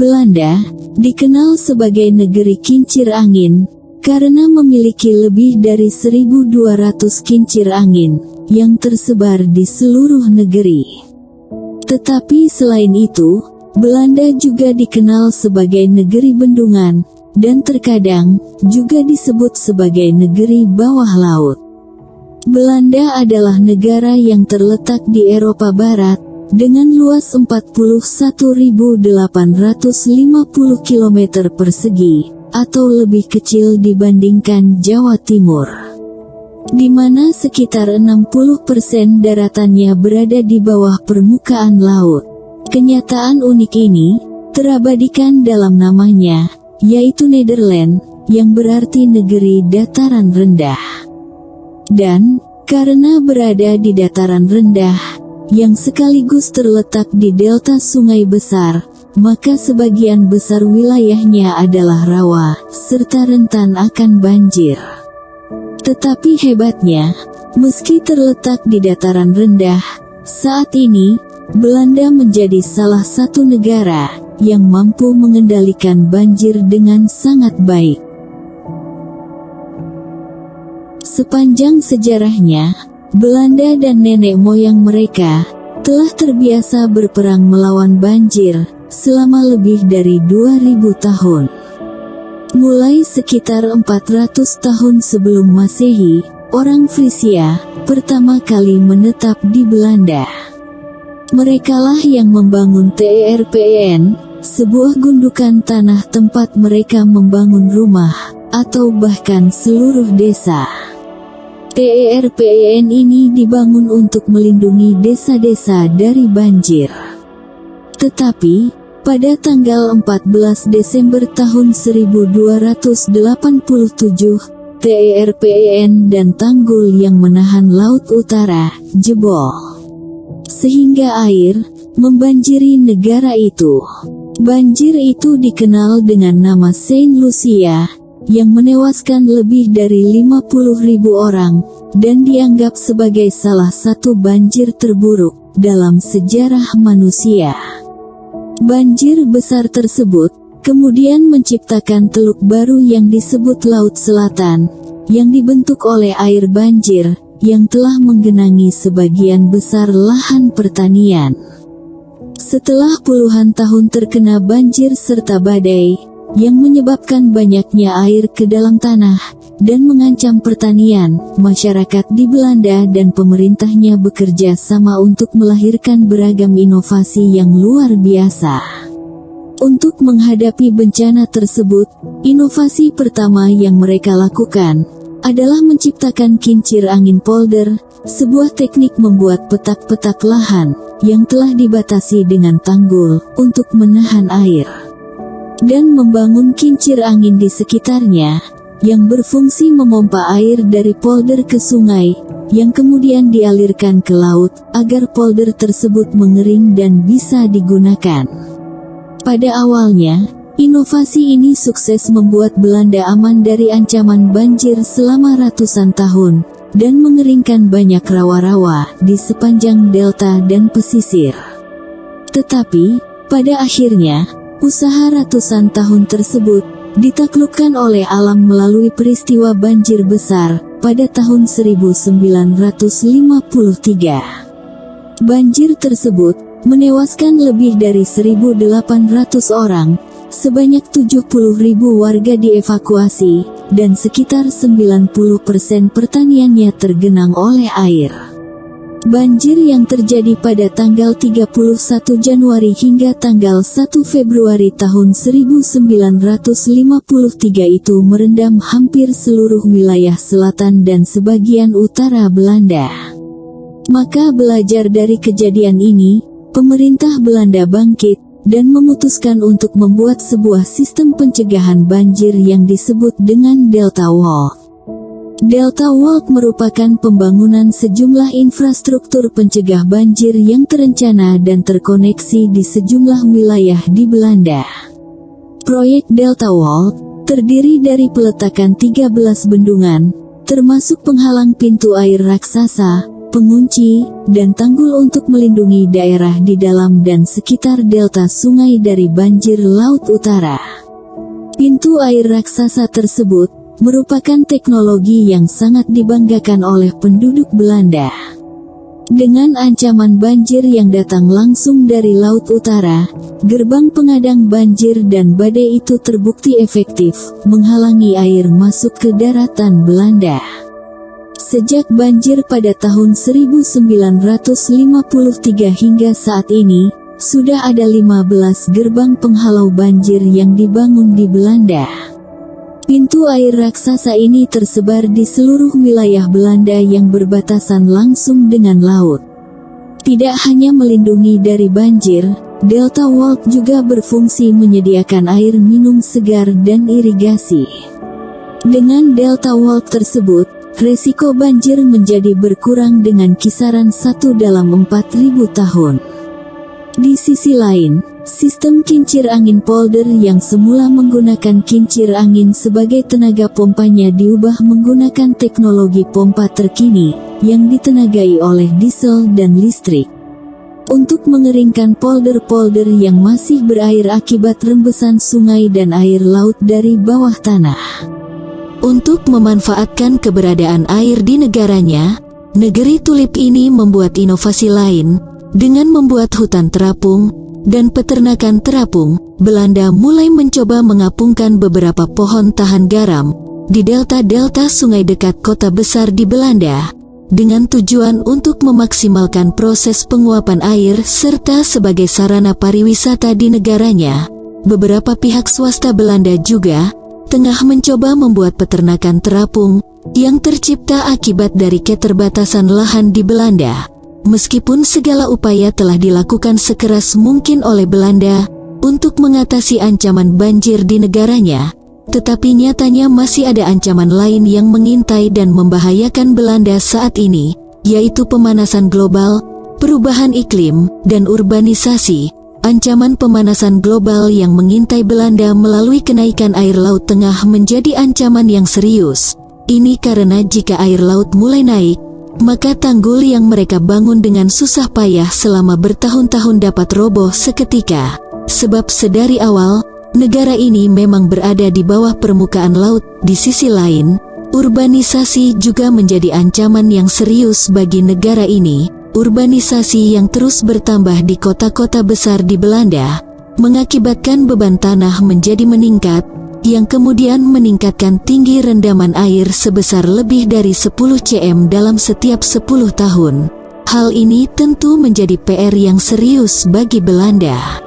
Belanda dikenal sebagai negeri kincir angin karena memiliki lebih dari 1.200 kincir angin yang tersebar di seluruh negeri. Tetapi selain itu, Belanda juga dikenal sebagai negeri bendungan dan terkadang juga disebut sebagai negeri bawah laut. Belanda adalah negara yang terletak di Eropa Barat dengan luas 41.850 km persegi atau lebih kecil dibandingkan Jawa Timur, di mana sekitar 60% daratannya berada di bawah permukaan laut. Kenyataan unik ini terabadikan dalam namanya, yaitu Nederland, yang berarti negeri dataran rendah. Dan karena berada di dataran rendah yang sekaligus terletak di delta sungai besar, maka sebagian besar wilayahnya adalah rawa, serta rentan akan banjir. Tetapi hebatnya, meski terletak di dataran rendah, saat ini, Belanda menjadi salah satu negara yang mampu mengendalikan banjir dengan sangat baik. Sepanjang sejarahnya, Belanda dan nenek moyang mereka telah terbiasa berperang melawan banjir selama lebih dari 2000 tahun. Mulai sekitar 400 tahun sebelum Masehi, orang Frisia pertama kali menetap di Belanda. Merekalah yang membangun TERPEN, sebuah gundukan tanah tempat mereka membangun rumah, atau bahkan seluruh desa. TERPEN ini dibangun untuk melindungi desa-desa dari banjir. Tetapi, pada tanggal 14 Desember tahun 1287, TERPEN dan tanggul yang menahan Laut Utara jebol, sehingga air membanjiri negara itu. Banjir itu dikenal dengan nama Saint Lucia, yang menewaskan lebih dari 50.000 orang, dan dianggap sebagai salah satu banjir terburuk dalam sejarah manusia. Banjir besar tersebut kemudian menciptakan teluk baru yang disebut Laut Selatan, yang dibentuk oleh air banjir yang telah menggenangi sebagian besar lahan pertanian. Setelah puluhan tahun terkena banjir serta badai yang menyebabkan banyaknya air ke dalam tanah dan mengancam pertanian, masyarakat di Belanda dan pemerintahnya bekerja sama untuk melahirkan beragam inovasi yang luar biasa. Untuk menghadapi bencana tersebut, inovasi pertama yang mereka lakukan adalah menciptakan kincir angin polder, sebuah teknik membuat petak-petak lahan yang telah dibatasi dengan tanggul untuk menahan air, dan membangun kincir angin di sekitarnya, yang berfungsi memompa air dari polder ke sungai, yang kemudian dialirkan ke laut, agar polder tersebut mengering dan bisa digunakan. Pada awalnya, inovasi ini sukses membuat Belanda aman dari ancaman banjir selama ratusan tahun, dan mengeringkan banyak rawa-rawa di sepanjang delta dan pesisir. Tetapi, pada akhirnya, usaha ratusan tahun tersebut ditaklukkan oleh alam melalui peristiwa banjir besar pada tahun 1953. Banjir tersebut menewaskan lebih dari 1.800 orang, sebanyak 70.000 warga dievakuasi, dan sekitar 90% pertaniannya tergenang oleh air. Banjir yang terjadi pada tanggal 31 Januari hingga tanggal 1 Februari tahun 1953 itu merendam hampir seluruh wilayah selatan dan sebagian utara Belanda. Maka belajar dari kejadian ini, pemerintah Belanda bangkit dan memutuskan untuk membuat sebuah sistem pencegahan banjir yang disebut dengan Delta Walk. Delta Walk merupakan pembangunan sejumlah infrastruktur pencegah banjir yang terencana dan terkoneksi di sejumlah wilayah di Belanda. Proyek Delta Walk terdiri dari peletakan 13 bendungan, termasuk penghalang pintu air raksasa, pengunci, dan tanggul untuk melindungi daerah di dalam dan sekitar delta sungai dari banjir laut utara. Pintu air raksasa tersebut merupakan teknologi yang sangat dibanggakan oleh penduduk Belanda. Dengan ancaman banjir yang datang langsung dari laut utara, gerbang pengadang banjir dan badai itu terbukti efektif menghalangi air masuk ke daratan Belanda. Sejak banjir pada tahun 1953 hingga saat ini, sudah ada 15 gerbang penghalau banjir yang dibangun di Belanda. Pintu air raksasa ini tersebar di seluruh wilayah Belanda yang berbatasan langsung dengan laut. Tidak hanya melindungi dari banjir, Delta Walk juga berfungsi menyediakan air minum segar dan irigasi. Dengan Delta Walk tersebut, resiko banjir menjadi berkurang dengan kisaran 1 dalam 4.000 tahun. Di sisi lain, sistem kincir angin polder yang semula menggunakan kincir angin sebagai tenaga pompanya diubah menggunakan teknologi pompa terkini yang ditenagai oleh diesel dan listrik. Untuk mengeringkan polder-polder yang masih berair akibat rembesan sungai dan air laut dari bawah tanah. Untuk memanfaatkan keberadaan air di negaranya, negeri tulip ini membuat inovasi lain. Dengan membuat hutan terapung dan peternakan terapung, Belanda mulai mencoba mengapungkan beberapa pohon tahan garam di delta-delta sungai dekat kota besar di Belanda, dengan tujuan untuk memaksimalkan proses penguapan air serta sebagai sarana pariwisata di negaranya. Beberapa pihak swasta Belanda juga tengah mencoba membuat peternakan terapung yang tercipta akibat dari keterbatasan lahan di Belanda. Meskipun segala upaya telah dilakukan sekeras mungkin oleh Belanda untuk mengatasi ancaman banjir di negaranya, tetapi nyatanya masih ada ancaman lain yang mengintai dan membahayakan Belanda saat ini, yaitu pemanasan global, perubahan iklim, dan urbanisasi. Ancaman pemanasan global yang mengintai Belanda melalui kenaikan air laut tengah menjadi ancaman yang serius. Ini karena jika air laut mulai naik, maka tanggul yang mereka bangun dengan susah payah selama bertahun-tahun dapat roboh seketika. Sebab sedari awal, negara ini memang berada di bawah permukaan laut. Di sisi lain, urbanisasi juga menjadi ancaman yang serius bagi negara ini. Urbanisasi yang terus bertambah di kota-kota besar di Belanda, mengakibatkan beban tanah menjadi meningkat, yang kemudian meningkatkan tinggi rendaman air sebesar lebih dari 10 cm dalam setiap 10 tahun. Hal ini tentu menjadi PR yang serius bagi Belanda.